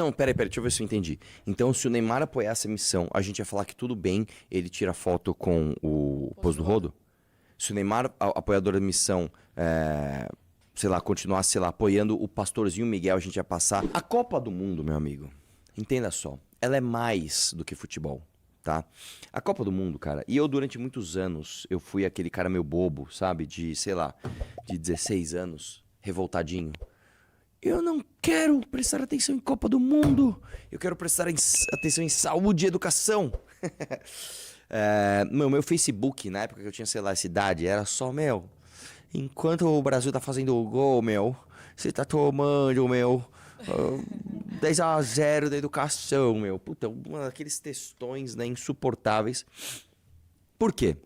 Não, peraí, deixa eu ver se eu entendi. Então, se o Neymar apoiasse a missão, a gente ia falar que tudo bem, ele tira foto com o Pôs do Rodo? Se o Neymar, apoiador da missão, sei lá, continuasse, sei lá, apoiando o pastorzinho Miguel, a gente ia passar. A Copa do Mundo, meu amigo, entenda só, ela é mais do que futebol, tá? A Copa do Mundo, cara, e eu durante muitos anos, eu fui aquele cara meio bobo, sabe? De, sei lá, de 16 anos, revoltadinho. Eu não quero prestar atenção em Copa do Mundo. Eu quero prestar atenção em saúde e educação. Meu Facebook, na época que eu tinha, sei lá, essa idade, era só, enquanto o Brasil tá fazendo o gol, você tá tomando, 10-0 da educação, Puta, uma daqueles textões, né, insuportáveis. Por quê?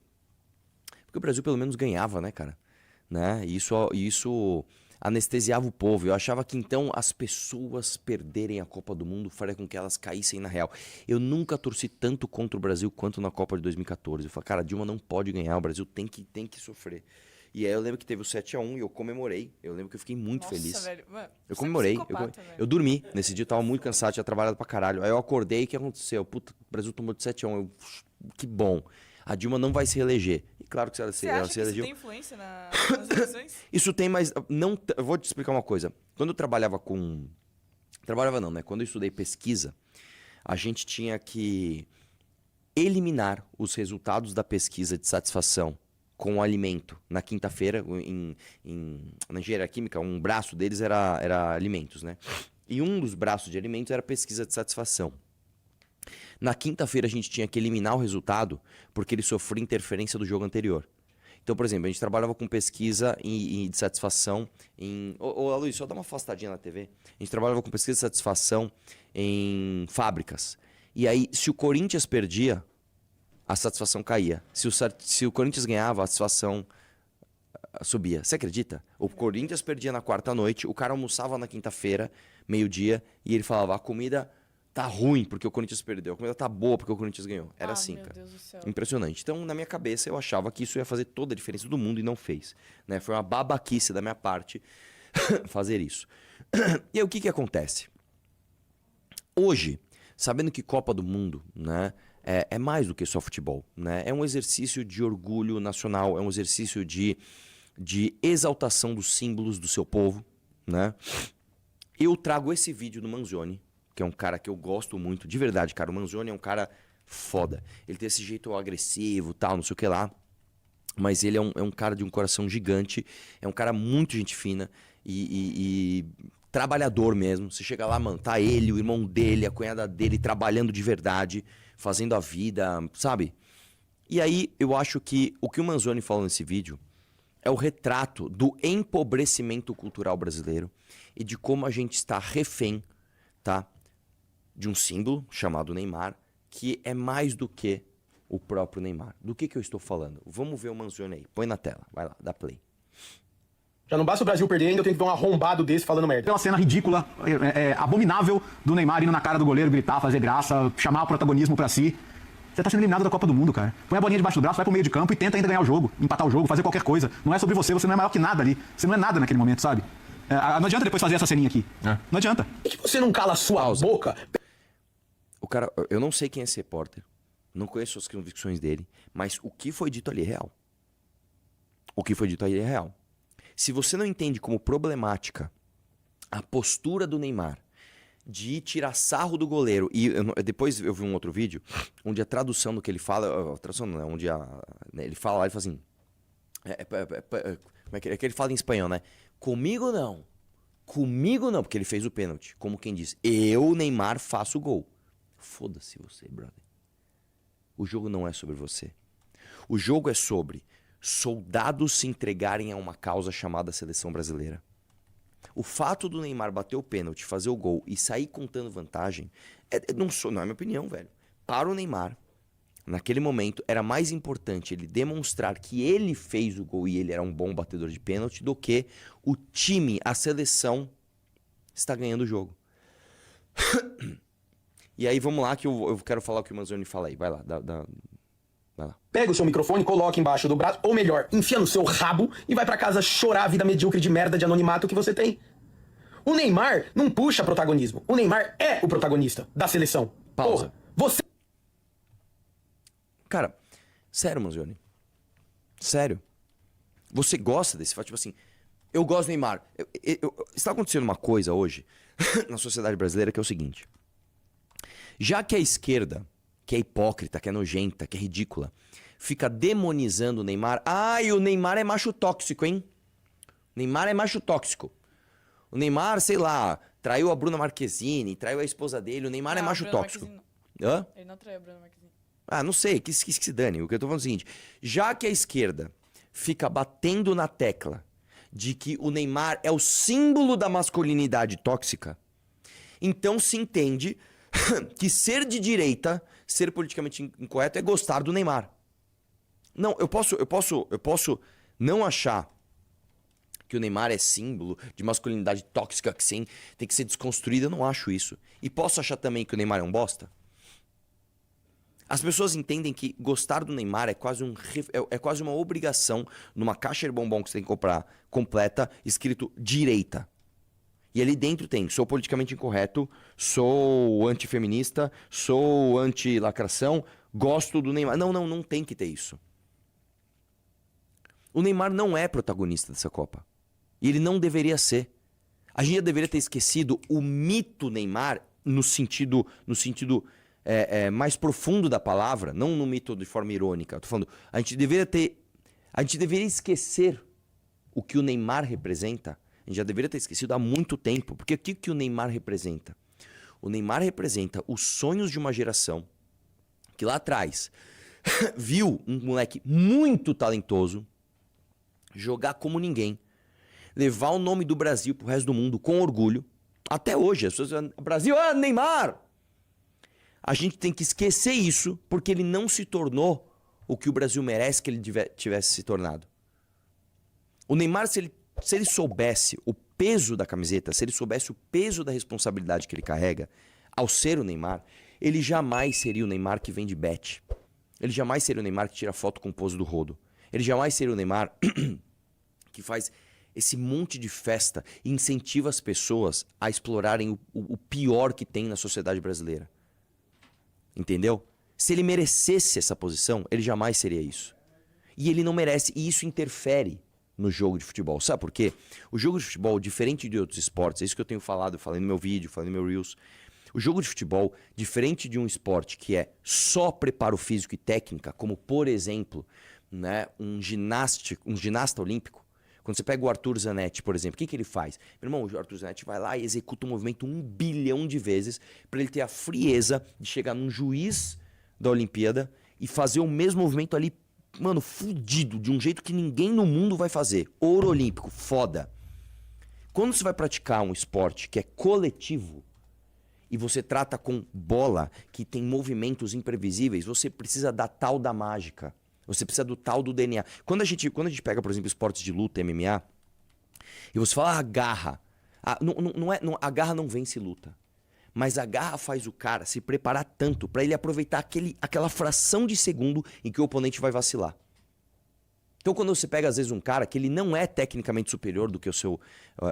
Porque o Brasil pelo menos ganhava, né, cara? Né? E isso anestesiava o povo. Eu achava que então as pessoas perderem a Copa do Mundo faria com que elas caíssem na real. Eu nunca torci tanto contra o Brasil quanto na Copa de 2014. Eu falei, cara, a Dilma não pode ganhar, o Brasil tem que sofrer. E aí eu lembro que teve o 7-1 e eu comemorei. Eu lembro que eu fiquei muito feliz. Velho. Mano, eu comemorei. Eu dormi. Nesse dia eu tava muito cansado, tinha trabalhado pra caralho. Aí eu acordei e o que aconteceu? Puta, o Brasil tomou de 7-1. Que bom. A Dilma não vai se reeleger. E claro que ela se elegeu. Isso tem influência nas eleições? Isso tem, mas não. Eu vou te explicar uma coisa. Quando eu trabalhava com. Trabalhava não, né? Quando eu estudei pesquisa, a gente tinha que eliminar os resultados da pesquisa de satisfação com o alimento. Na quinta-feira, na engenharia química, um braço deles era alimentos, né? E um dos braços de alimentos era pesquisa de satisfação. Na quinta-feira a gente tinha que eliminar o resultado porque ele sofria interferência do jogo anterior. Então, por exemplo, a gente trabalhava com pesquisa de satisfação em... Ô, Luiz, só dá uma afastadinha na TV. A gente trabalhava com pesquisa de satisfação em fábricas. E aí, se o Corinthians perdia, a satisfação caía. Se o Corinthians ganhava, a satisfação subia. Você acredita? O Corinthians perdia na quarta-noite, o cara almoçava na quinta-feira, meio-dia, e ele falava, a comida tá ruim porque o Corinthians perdeu, a comida tá boa porque o Corinthians ganhou. Era assim, meu cara. Deus do céu. Impressionante. Então, na minha cabeça, eu achava que isso ia fazer toda a diferença do mundo e não fez. Né? Foi uma babaquice da minha parte fazer isso. E aí, o que acontece? Hoje, sabendo que Copa do Mundo, né, é mais do que só futebol, né? É um exercício de orgulho nacional, é um exercício de exaltação dos símbolos do seu povo, né? Eu trago esse vídeo do Manzoni, que é um cara que eu gosto muito, de verdade, cara. O Manzoni é um cara foda. Ele tem esse jeito agressivo, tal, não sei o que lá. Mas ele é um cara de um coração gigante. É um cara muito gente fina e trabalhador mesmo. Você chega lá, mano, tá ele, o irmão dele, a cunhada dele, trabalhando de verdade, fazendo a vida, sabe? E aí, eu acho que o Manzoni falou nesse vídeo é o retrato do empobrecimento cultural brasileiro e de como a gente está refém, tá? De um símbolo chamado Neymar, que é mais do que o próprio Neymar. Do que eu estou falando? Vamos ver o Manzoni aí. Põe na tela. Vai lá, dá play. Já não basta o Brasil perder, ainda eu tenho que ver um arrombado desse falando merda. É uma cena ridícula, abominável do Neymar indo na cara do goleiro, gritar, fazer graça, chamar o protagonismo pra si. Você tá sendo eliminado da Copa do Mundo, cara. Põe a bolinha debaixo do braço, vai pro meio de campo e tenta ainda ganhar o jogo, empatar o jogo, fazer qualquer coisa. Não é sobre você, você não é maior que nada ali. Você não é nada naquele momento, sabe? Não adianta depois fazer essa ceninha aqui. Não adianta. Por que você não cala a sua boca? O cara, eu não sei quem é esse repórter, não conheço as convicções dele, mas o que foi dito ali é real. O que foi dito ali é real. Se você não entende como problemática a postura do Neymar de ir tirar sarro do goleiro, e depois eu vi um outro vídeo onde a tradução do que ele fala, a tradução não é, onde ele fala lá, ele fala assim, como é que ele fala em espanhol, né? Comigo não, porque ele fez o pênalti, como quem diz, eu, Neymar, faço o gol. Foda-se você, brother. O jogo não é sobre você. O jogo é sobre soldados se entregarem a uma causa chamada seleção brasileira. O fato do Neymar bater o pênalti, fazer o gol e sair contando vantagem, não é minha opinião, velho. Para o Neymar, naquele momento, era mais importante ele demonstrar que ele fez o gol e ele era um bom batedor de pênalti do que o time, a seleção, está ganhando o jogo. E aí vamos lá que eu quero falar o que o Manzoni fala aí. Vai lá, vai lá. Pega o seu microfone, coloca embaixo do braço, ou melhor, enfia no seu rabo e vai pra casa chorar a vida medíocre de merda de anonimato que você tem. O Neymar não puxa protagonismo. O Neymar é o protagonista da seleção. Pausa. Porra, você... Cara, sério, Manzioni. Sério. Você gosta desse fato? Tipo assim, eu gosto do Neymar. Está acontecendo uma coisa hoje na sociedade brasileira que é o seguinte. Já que a esquerda, que é hipócrita, que é nojenta, que é ridícula, fica demonizando o Neymar. E o Neymar é macho tóxico, hein? O Neymar é macho tóxico. O Neymar, sei lá, traiu a Bruna Marquezine, traiu a esposa dele. O Neymar é Não, macho Bruna tóxico. Marquezine Hã? Ele não traiu a Bruna Marquezine. Não sei, que se dane. O que eu tô falando é o seguinte. Já que a esquerda fica batendo na tecla de que o Neymar é o símbolo da masculinidade tóxica, então se entende que ser de direita, ser politicamente incorreto, é gostar do Neymar. Não, eu posso não achar que o Neymar é símbolo de masculinidade tóxica que sim, tem que ser desconstruída, eu não acho isso. E posso achar também que o Neymar é um bosta? As pessoas entendem que gostar do Neymar é quase uma obrigação numa caixa de bombom que você tem que comprar completa, escrito direita. E ali dentro tem, sou politicamente incorreto, sou antifeminista, sou anti-lacração, gosto do Neymar. Não tem que ter isso. O Neymar não é protagonista dessa Copa. E ele não deveria ser. A gente já deveria ter esquecido o mito Neymar no sentido mais profundo da palavra, não no mito de forma irônica. Eu tô falando, a gente deveria esquecer o que o Neymar representa. A gente já deveria ter esquecido há muito tempo. Porque o que o Neymar representa? O Neymar representa os sonhos de uma geração que lá atrás viu um moleque muito talentoso jogar como ninguém, levar o nome do Brasil pro resto do mundo com orgulho. Até hoje, as pessoas dizem, Brasil, Neymar! A gente tem que esquecer isso, porque ele não se tornou o que o Brasil merece que ele tivesse se tornado. O Neymar, se ele soubesse o peso da camiseta, se ele soubesse o peso da responsabilidade que ele carrega, ao ser o Neymar, ele jamais seria o Neymar que vende bet. Ele jamais seria o Neymar que tira foto com o pose do rodo. Ele jamais seria o Neymar que faz esse monte de festa e incentiva as pessoas a explorarem o pior que tem na sociedade brasileira. Entendeu? Se ele merecesse essa posição, ele jamais seria isso. E ele não merece, e isso interfere no jogo de futebol. Sabe por quê? O jogo de futebol, diferente de outros esportes, é isso que eu tenho falado, eu falei no meu vídeo, falei no meu Reels. O jogo de futebol, diferente de um esporte que é só preparo físico e técnica, como por exemplo, né, um ginasta olímpico. Quando você pega o Arthur Zanetti, por exemplo, o que ele faz? Meu irmão, o Arthur Zanetti vai lá e executa um movimento 1 bilhão de vezes para ele ter a frieza de chegar num juiz da Olimpíada e fazer o mesmo movimento ali, mano, fudido, de um jeito que ninguém no mundo vai fazer. Ouro olímpico, foda. Quando você vai praticar um esporte que é coletivo e você trata com bola, que tem movimentos imprevisíveis, você precisa da tal da mágica. Você precisa do tal do DNA. Quando a gente pega, por exemplo, esportes de luta, MMA, e você fala, garra. A garra não vence luta. Mas a garra faz o cara se preparar tanto para ele aproveitar aquela fração de segundo em que o oponente vai vacilar. Então, quando você pega, às vezes, um cara que ele não é tecnicamente superior do que o seu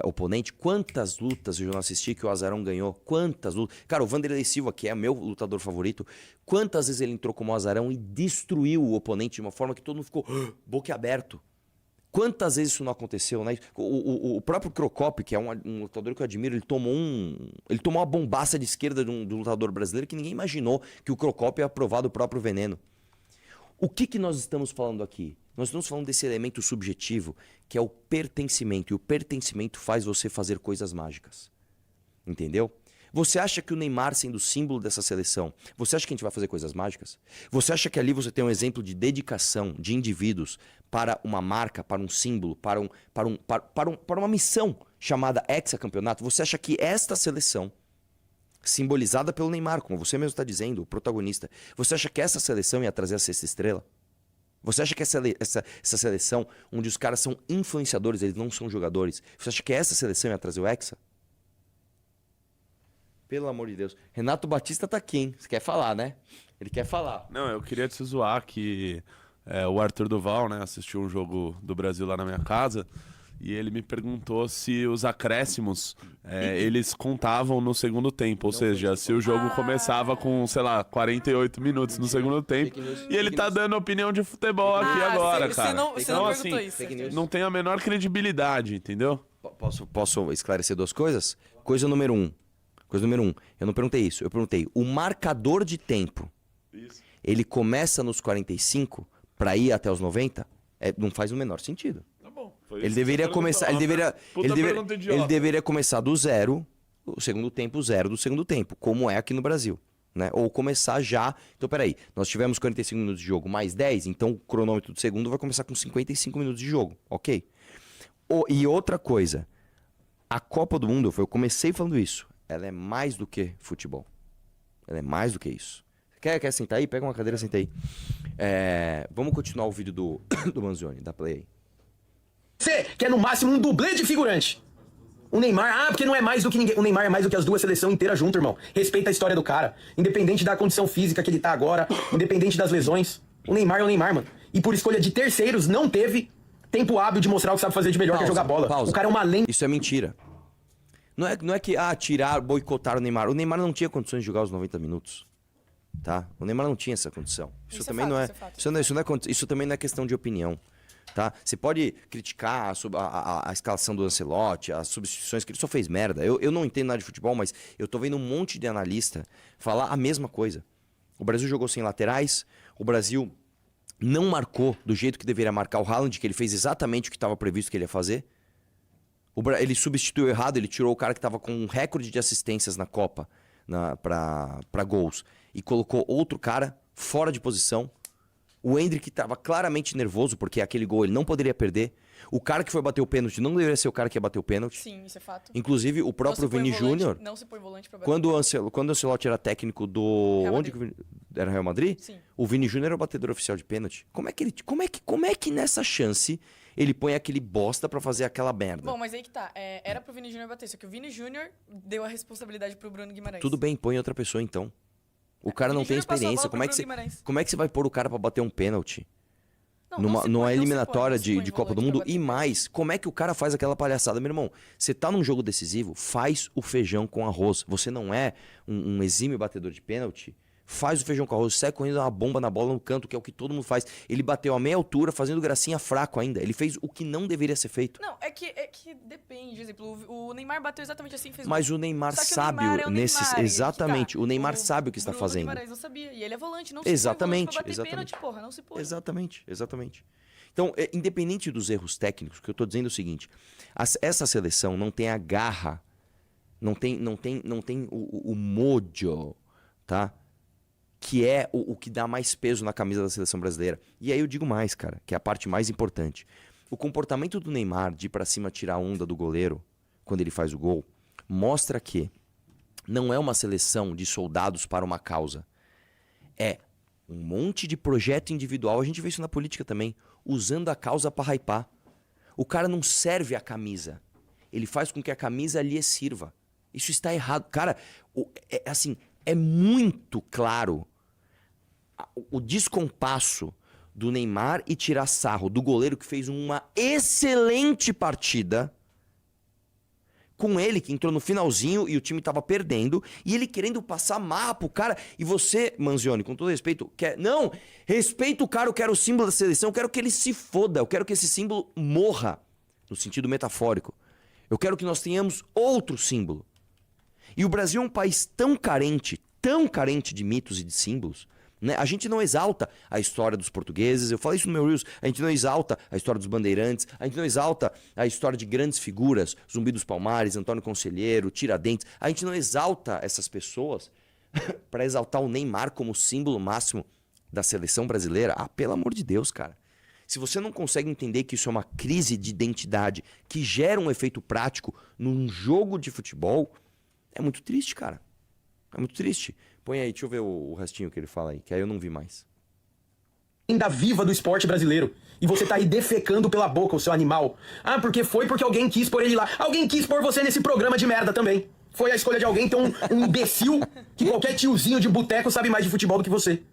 oponente, quantas lutas eu já não assisti que o Azarão ganhou? Quantas lutas? Cara, o Vanderlei Silva, que é meu lutador favorito, quantas vezes ele entrou como Azarão e destruiu o oponente de uma forma que todo mundo ficou boquiaberto? Quantas vezes isso não aconteceu, né? O próprio Crocop, que é um lutador que eu admiro, ele tomou uma bombaça de esquerda do lutador brasileiro que ninguém imaginou que o Crocop ia provar do próprio veneno. O que nós estamos falando aqui? Nós estamos falando desse elemento subjetivo que é o pertencimento. E o pertencimento faz você fazer coisas mágicas. Entendeu? Você acha que o Neymar, sendo símbolo dessa seleção, você acha que a gente vai fazer coisas mágicas? Você acha que ali você tem um exemplo de dedicação de indivíduos para uma marca, para um símbolo, para uma missão chamada hexacampeonato? Você acha que esta seleção, simbolizada pelo Neymar, como você mesmo está dizendo, o protagonista, você acha que essa seleção ia trazer a sexta estrela? Você acha que essa seleção, onde os caras são influenciadores, eles não são jogadores, você acha que essa seleção ia trazer o Hexa? Pelo amor de Deus. Renato Batista tá aqui, hein? Você quer falar, né? Ele quer falar. Não, eu queria te zoar que o Arthur Duval, né, assistiu um jogo do Brasil lá na minha casa e ele me perguntou se os acréscimos eles contavam no segundo tempo, ou seja, se o jogo começava com, sei lá, 48 minutos no segundo tempo, e ele tá dando opinião de futebol aqui agora, cara. Você não perguntou isso. Não tem a menor credibilidade, entendeu? Posso esclarecer duas coisas? Coisa número um. Eu não perguntei isso. Eu perguntei, o marcador de tempo, ele começa nos 45 pra ir até os 90? Não faz o menor sentido. Tá bom. Ele deveria começar. Ele deveria começar do zero, o segundo tempo, zero do segundo tempo, como é aqui no Brasil. Né? Ou começar já. Então, peraí, nós tivemos 45 minutos de jogo mais 10, então o cronômetro do segundo vai começar com 55 minutos de jogo, ok? E outra coisa, a Copa do Mundo, eu comecei falando isso, ela é mais do que futebol. Ela é mais do que isso. Quer sentar aí? Pega uma cadeira e senta aí. Vamos continuar o vídeo do Manzoni, da Play aí. Você que é no máximo um dublê de figurante. O Neymar, porque não é mais do que ninguém. O Neymar é mais do que as duas seleções inteiras junto, irmão. Respeita a história do cara. Independente da condição física que ele tá agora, independente das lesões. O Neymar é o Neymar, mano. E por escolha de terceiros, não teve tempo hábil de mostrar o que sabe fazer de melhor, que é jogar bola. O cara é uma lenda. Isso é mentira. Não é que, boicotar o Neymar. O Neymar não tinha condições de jogar os 90 minutos. Tá? O Neymar não tinha essa condição. Isso também não é. Isso também não é questão de opinião. Tá? Você pode criticar a escalação do Ancelotti, as substituições, que ele só fez merda. Eu não entendo nada de futebol, mas eu tô vendo um monte de analista falar a mesma coisa. O Brasil jogou sem laterais, o Brasil não marcou do jeito que deveria marcar o Haaland, que ele fez exatamente o que estava previsto que ele ia fazer. Ele substituiu errado, ele tirou o cara que estava com um recorde de assistências na Copa para gols e colocou outro cara fora de posição. O Endrick estava claramente nervoso, porque aquele gol ele não poderia perder. O cara que foi bater o pênalti não deveria ser o cara que ia bater o pênalti. Sim, isso é fato. Inclusive, o próprio Vini Júnior... Não se põe volante pra bater quando o Ancelotti era técnico do... Real Onde era Real Madrid? Sim. O Vini Júnior era o batedor oficial de pênalti. Como é que nessa chance ele põe aquele bosta pra fazer aquela merda? Bom, mas aí que tá. Era pro Vini Júnior bater, só que o Vini Júnior deu a responsabilidade pro Bruno Guimarães. Tudo bem, põe outra pessoa então. O cara não tem experiência. Como é que você vai pôr o cara pra bater um pênalti? Numa eliminatória de Copa do Mundo. E mais, como é que o cara faz aquela palhaçada? Meu irmão, você tá num jogo decisivo, faz o feijão com arroz. Você não é um exímio batedor de pênalti. Faz o feijão com arroz, sai correndo uma bomba na bola no canto, que é o que todo mundo faz. Ele bateu a meia altura, fazendo gracinha fraco ainda. Ele fez o que não deveria ser feito. Não, é que depende. Por exemplo, o Neymar bateu exatamente assim, fez. Mas o Neymar sabe exatamente. O Neymar sabe o que está fazendo. O Guimarães não sabia. E ele é volante, não se exatamente, põe volante pra bater pênalti, porra, não se põe. Exatamente. Então, independente dos erros técnicos, o que eu tô dizendo é o seguinte: essa seleção não tem a garra, não tem o mojo, tá? Que é o que dá mais peso na camisa da seleção brasileira. E aí eu digo mais, cara, que é a parte mais importante. O comportamento do Neymar de ir pra cima tirar a onda do goleiro, quando ele faz o gol, mostra que não é uma seleção de soldados para uma causa. É um monte de projeto individual, a gente vê isso na política também, usando a causa para hypar. O cara não serve a camisa. Ele faz com que a camisa lhe sirva. Isso está errado. Cara, é muito claro o descompasso do Neymar e tirar sarro do goleiro que fez uma excelente partida com ele, que entrou no finalzinho e o time tava perdendo, e ele querendo passar marra pro cara. E você, Manzioni, com todo respeito, não, respeita o cara, eu quero o símbolo da seleção, eu quero que ele se foda, eu quero que esse símbolo morra, no sentido metafórico. Eu quero que nós tenhamos outro símbolo. E o Brasil é um país tão carente de mitos e de símbolos, né? A gente não exalta a história dos portugueses, eu falei isso no meu Reels, a gente não exalta a história dos bandeirantes, a gente não exalta a história de grandes figuras, Zumbi dos Palmares, Antônio Conselheiro, Tiradentes, a gente não exalta essas pessoas para exaltar o Neymar como símbolo máximo da seleção brasileira. Pelo amor de Deus, cara. Se você não consegue entender que isso é uma crise de identidade que gera um efeito prático num jogo de futebol, é muito triste, cara. É muito triste. Põe aí, deixa eu ver o restinho que ele fala aí, que aí eu não vi mais. Ainda viva do esporte brasileiro. E você tá aí defecando pela boca, o seu animal. Porque alguém quis pôr ele lá. Alguém quis pôr você nesse programa de merda também. Foi a escolha de alguém, então um imbecil que qualquer tiozinho de boteco sabe mais de futebol do que você.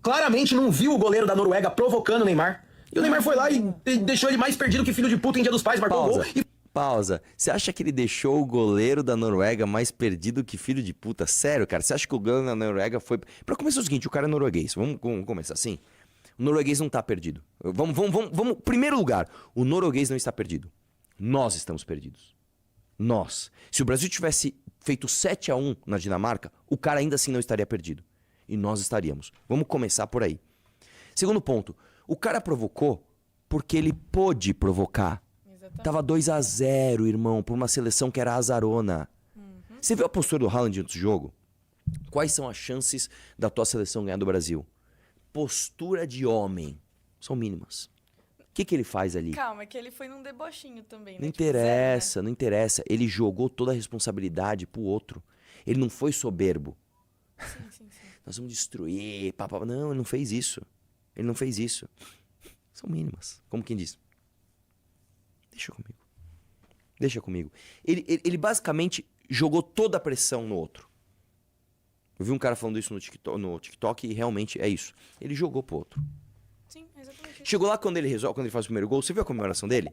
Claramente não viu o goleiro da Noruega provocando o Neymar. E o Neymar foi lá e deixou ele mais perdido que filho de puta em Dia dos Pais, marcou o gol. Pausa. Pausa. Você acha que ele deixou o goleiro da Noruega mais perdido que filho de puta? Sério, cara? Você acha que o goleiro da Noruega foi... Pra começar o seguinte, o cara é norueguês. Vamos começar assim? O norueguês não tá perdido. Vamos. Primeiro lugar, o norueguês não está perdido. Nós estamos perdidos. Nós. Se o Brasil tivesse feito 7-1 na Dinamarca, o cara ainda assim não estaria perdido. E nós estaríamos. Vamos começar por aí. Segundo ponto, o cara provocou porque ele pôde provocar. Exatamente. Tava 2-0, irmão, por uma seleção que era azarona. Você viu a postura do Haaland antes do jogo? Quais são as chances da tua seleção ganhar do Brasil? Postura de homem. São mínimas. O que ele faz ali? Calma, é que ele foi num debochinho também, né? Não Tipo, zero, né? interessa, não interessa. Ele jogou toda a responsabilidade pro outro. Ele não foi soberbo. Sim. Nós vamos destruir, papá. Não, ele não fez isso. Ele não fez isso. São mínimas. Como quem diz. Deixa comigo. Deixa comigo. Ele basicamente jogou toda a pressão no outro. Eu vi um cara falando isso no TikTok e realmente é isso. Ele jogou pro outro. Sim, exatamente. Chegou lá quando ele faz o primeiro gol. Você viu a comemoração dele?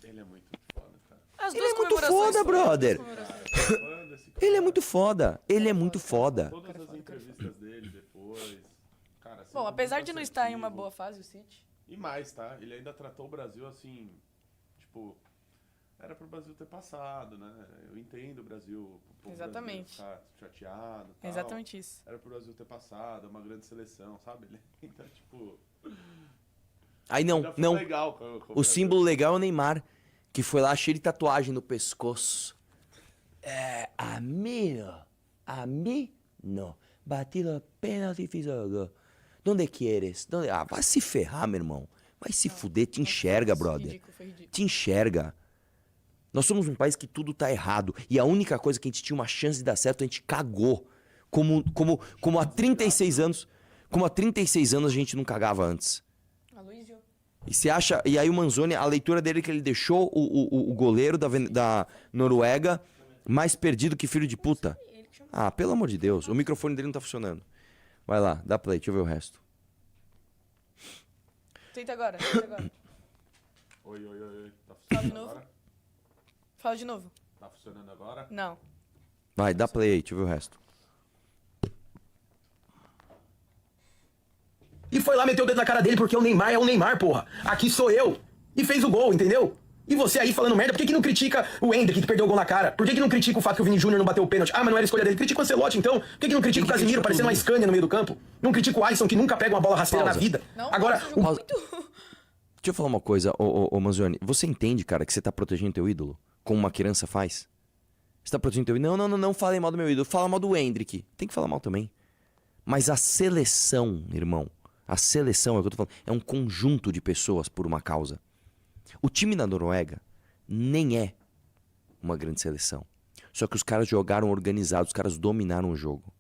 Ele é muito foda, cara. As Ele duas é muito comemorações foda, foram- brother. as comemorações. Fã desse cara. Ele é muito foda. Ele é muito foda. Todas as entrevistas dele depois. Cara, sempre Bom, apesar muito de não estar em uma assertivo. boa fase, o City. E mais, tá? Ele ainda tratou o Brasil assim, tipo, era pro Brasil ter passado, né? Eu entendo o Brasil, o povo Exatamente. brasileiro ficar chateado e tal. Exatamente isso. Era pro Brasil ter passado, é uma grande seleção, sabe? Ele ainda, tipo... Aí não, ainda foi não. legal com o O Brasil. símbolo legal é o Neymar, que foi lá cheio de tatuagem no pescoço. A mim não. Batido pênalti fiz o gol. Donde quieres? Vai se ferrar, meu irmão. Vai se fuder, te enxerga, brother. Ridículo, foi ridículo. Te enxerga. Nós somos um país que tudo tá errado. E a única coisa que a gente tinha uma chance de dar certo, a gente cagou. Como há 36 anos. Como há 36 anos a gente não cagava antes. Aloysio. E você acha. E aí o Manzoni, a leitura dele é que ele deixou o goleiro da Noruega mais perdido que filho de puta. Ele que chamou. Ah, pelo amor de Deus. O microfone dele não tá funcionando. Vai lá, dá play, deixa eu ver o resto. Tenta agora. Oi. Tá Fala de funcionando novo. agora? Fala de novo. Tá funcionando agora? Não. Vai, dá play aí, deixa eu ver o resto. E foi lá meter o dedo na cara dele porque o Neymar é o Neymar, porra. Aqui sou eu. E fez o gol, entendeu? E você aí falando merda, por que não critica o Endrick que perdeu o gol na cara? Por que não critica o fato que o Vini Júnior não bateu o pênalti? Ah, mas não era escolha dele. Critica o Ancelotti, então. Por que não critica o Casemiro parecendo uma Scania no meio do campo? Não critica o Alisson que nunca pega uma bola rasteira Pausa. na vida. Não, Agora, nossa, jogou Pausa. muito. Deixa eu falar uma coisa, ô Manzoni. Você entende, cara, que você tá protegendo teu ídolo? Como uma criança faz? Você tá protegendo teu ídolo? Não falem mal do meu ídolo. Fala mal do Endrick. Tem que falar mal também. Mas a seleção, irmão, a seleção, é o que eu tô falando, é um conjunto de pessoas por uma causa. O time da Noruega nem é uma grande seleção. Só que os caras jogaram organizados, os caras dominaram o jogo.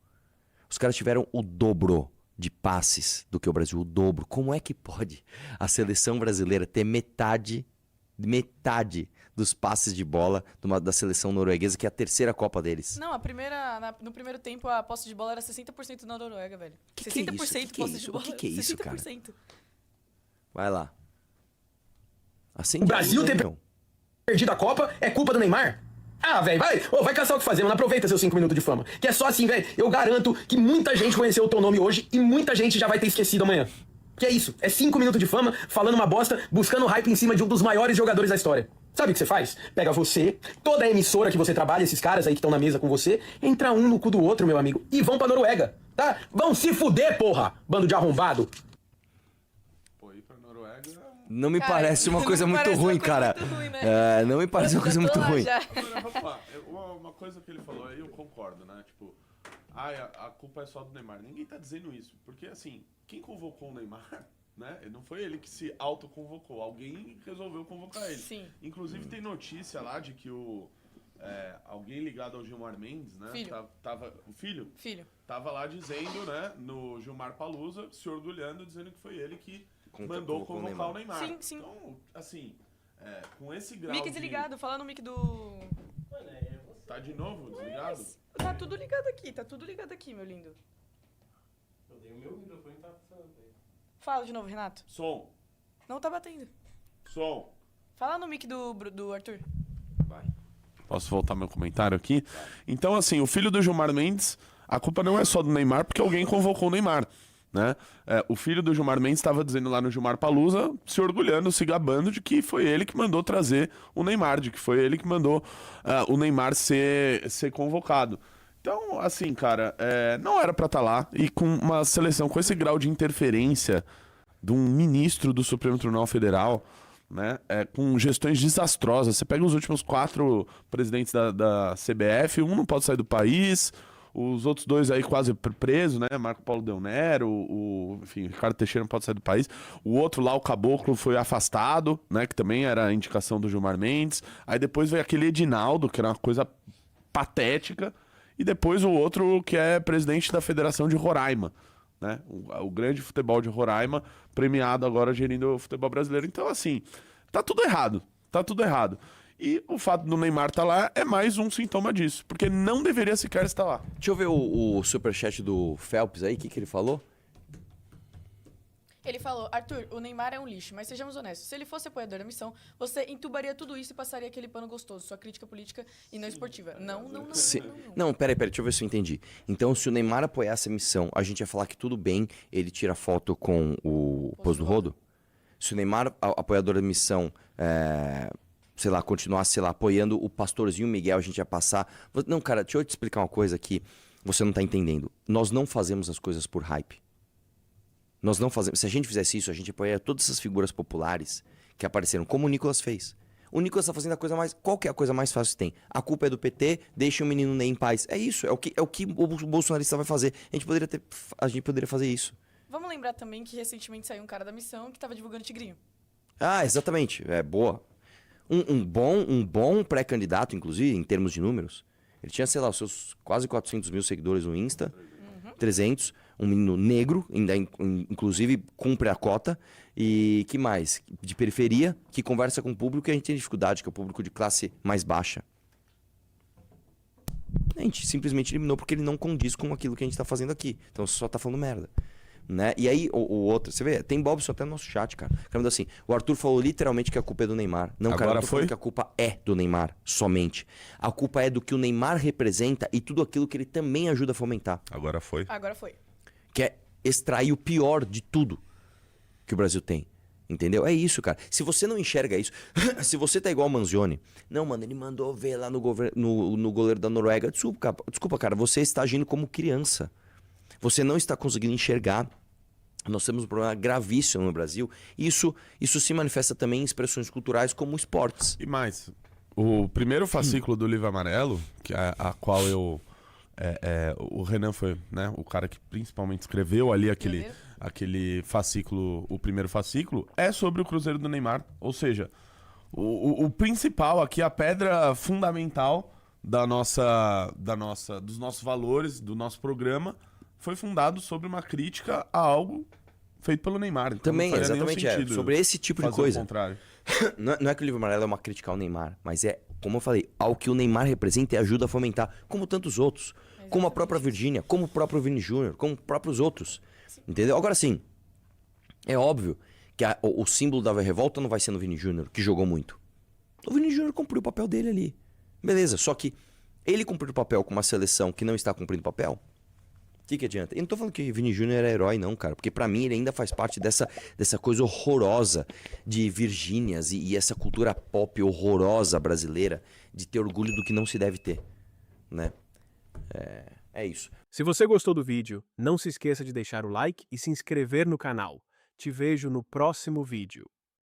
Os caras tiveram o dobro de passes do que o Brasil, o dobro. Como é que pode a seleção brasileira ter metade dos passes de bola da seleção norueguesa, que é a terceira Copa deles? Não, no primeiro tempo a posse de bola era 60% na Noruega, velho. Que é 60% isso? Que é posse isso? de bola. O que é isso, cara? 60%. Vai lá. Assim O Brasil tem perdido a Copa é culpa do Neymar? Ah, velho, vai caçar o que fazer, mano. Aproveita seus 5 minutos de fama. Que é só assim, velho. Eu garanto que muita gente conheceu o teu nome hoje e muita gente já vai ter esquecido amanhã. Que é isso? É 5 minutos de fama, falando uma bosta, buscando hype em cima de um dos maiores jogadores da história. Sabe o que você faz? Pega você, toda a emissora que você trabalha, esses caras aí que estão na mesa com você, entra um no cu do outro, meu amigo, e vão pra Noruega, tá? Vão se fuder, porra! Bando de arrombado. Pô, ir pra Noruega... Não me Cara, parece uma não coisa me muito parece uma ruim, coisa cara. muito ruim, né? Não me parece uma coisa Já muito tô lá ruim. já. Agora, vamos lá. Uma coisa que ele falou aí, eu concordo, né? Tipo, a culpa é só do Neymar. Ninguém tá dizendo isso. Porque, assim, quem convocou o Neymar, né? Não foi ele que se autoconvocou. Alguém resolveu convocar ele. Sim. Inclusive, tem notícia lá de que alguém ligado ao Gilmar Mendes, né? Filho. O filho? Filho. Tava lá dizendo, né? No Gilmar Palusa, se orgulhando, dizendo que foi ele que mandou convocou o convocar o Neymar. Sim, sim. Então, assim, com esse grau Mic de... desligado, fala no mic do... Tá de novo desligado? Tá tudo ligado aqui, meu lindo. Eu dei o meu microfone e tá funcionando aí. Fala de novo, Renato. Som. Não tá batendo. Som. Fala no mic do Arthur. Posso voltar meu comentário aqui? Então, assim, o filho do Gilmar Mendes, a culpa não é só do Neymar, porque alguém convocou o Neymar, né? O filho do Gilmar Mendes estava dizendo lá no Gilmar Palusa, se orgulhando, se gabando de que foi ele que mandou trazer o Neymar, de que foi ele que mandou o Neymar ser convocado. Então, assim, cara, não era pra estar lá. E com uma seleção com esse grau de interferência de um ministro do Supremo Tribunal Federal, né, com gestões desastrosas. Você pega os últimos 4 presidentes da CBF, um não pode sair do país, os outros 2 aí quase presos, né, Marco Paulo Del Nero, enfim, Ricardo Teixeira não pode sair do país, o outro lá, o Caboclo, foi afastado, né, que também era a indicação do Gilmar Mendes, aí depois veio aquele Edinaldo, que era uma coisa patética, e depois o outro que é presidente da Federação de Roraima, né? O grande futebol de Roraima, premiado agora gerindo o futebol brasileiro. Então, assim, tá tudo errado. Tá tudo errado. E o fato do Neymar estar lá é mais um sintoma disso, porque não deveria sequer estar lá. Deixa eu ver o superchat do Phelps aí, o que ele falou? Ele falou, Arthur, o Neymar é um lixo, mas sejamos honestos, se ele fosse apoiador da missão, você entubaria tudo isso e passaria aquele pano gostoso, sua crítica política e não esportiva. Não. Não, peraí, deixa eu ver se eu entendi. Então, se o Neymar apoiasse a missão, a gente ia falar que tudo bem, ele tira foto com o Poço do Rodo? Se o Neymar, apoiador da missão, sei lá, continuasse, sei lá, apoiando o pastorzinho Miguel, a gente ia passar... Não, cara, deixa eu te explicar uma coisa que você não tá entendendo. Nós não fazemos as coisas por hype. Nós não fazemos. Se a gente fizesse isso, a gente apoiaria todas essas figuras populares que apareceram, como o Nicolas fez. O Nicolas está fazendo a coisa mais... Qual que é a coisa mais fácil que tem? A culpa é do PT, deixa o menino Ney em paz. É isso, é o que o bolsonarista vai fazer. A gente poderia fazer isso. Vamos lembrar também que recentemente saiu um cara da missão que estava divulgando tigrinho. Ah, exatamente. É boa. Um bom pré-candidato, inclusive, em termos de números. Ele tinha, sei lá, os seus quase 400 mil seguidores no Insta. 300. Um menino negro, ainda inclusive cumpre a cota. E que mais? De periferia, que conversa com o público que a gente tem dificuldade, que é o público de classe mais baixa. A gente simplesmente eliminou porque ele não condiz com aquilo que a gente tá fazendo aqui. Então você só tá falando merda. Né? E aí, o outro, você vê, tem Bob só até no nosso chat, cara. Falando assim, o Arthur falou literalmente que a culpa é do Neymar. Não, cara, eu tô falando que a culpa é do Neymar, somente. A culpa é do que o Neymar representa e tudo aquilo que ele também ajuda a fomentar. Agora foi. Que é extrair o pior de tudo que o Brasil tem. Entendeu? É isso, cara. Se você não enxerga isso, se você tá igual o Manzioni, não, mano, ele mandou ver lá no goleiro da Noruega. Desculpa, cara, você está agindo como criança. Você não está conseguindo enxergar. Nós temos um problema gravíssimo no Brasil. Isso se manifesta também em expressões culturais como esportes. E mais, o primeiro fascículo do Livro Amarelo, que a qual eu... o Renan foi, né, o cara que principalmente escreveu ali aquele fascículo, o primeiro fascículo, é sobre o Cruzeiro do Neymar. Ou seja, o principal aqui, a pedra fundamental dos nossos valores, do nosso programa, foi fundado sobre uma crítica a algo feito pelo Neymar. Então também, exatamente, sobre esse tipo de coisa. O contrário. Não é que o Livro Amarelo é uma crítica ao Neymar, mas é, como eu falei, ao que o Neymar representa e ajuda a fomentar, como tantos outros. Exatamente. Como a própria Virgínia, como o próprio Vini Júnior, como próprios outros. Sim. Entendeu? Agora sim, é óbvio que o símbolo da revolta não vai ser no Vini Júnior, que jogou muito. O Vini Júnior cumpriu o papel dele ali. Beleza, só que ele cumpriu o papel com uma seleção que não está cumprindo o papel. O que adianta? Eu não tô falando que Vini Júnior era herói, não, cara. Porque pra mim ele ainda faz parte dessa coisa horrorosa de Virgínias e essa cultura pop horrorosa brasileira de ter orgulho do que não se deve ter, né? É isso. Se você gostou do vídeo, não se esqueça de deixar o like e se inscrever no canal. Te vejo no próximo vídeo.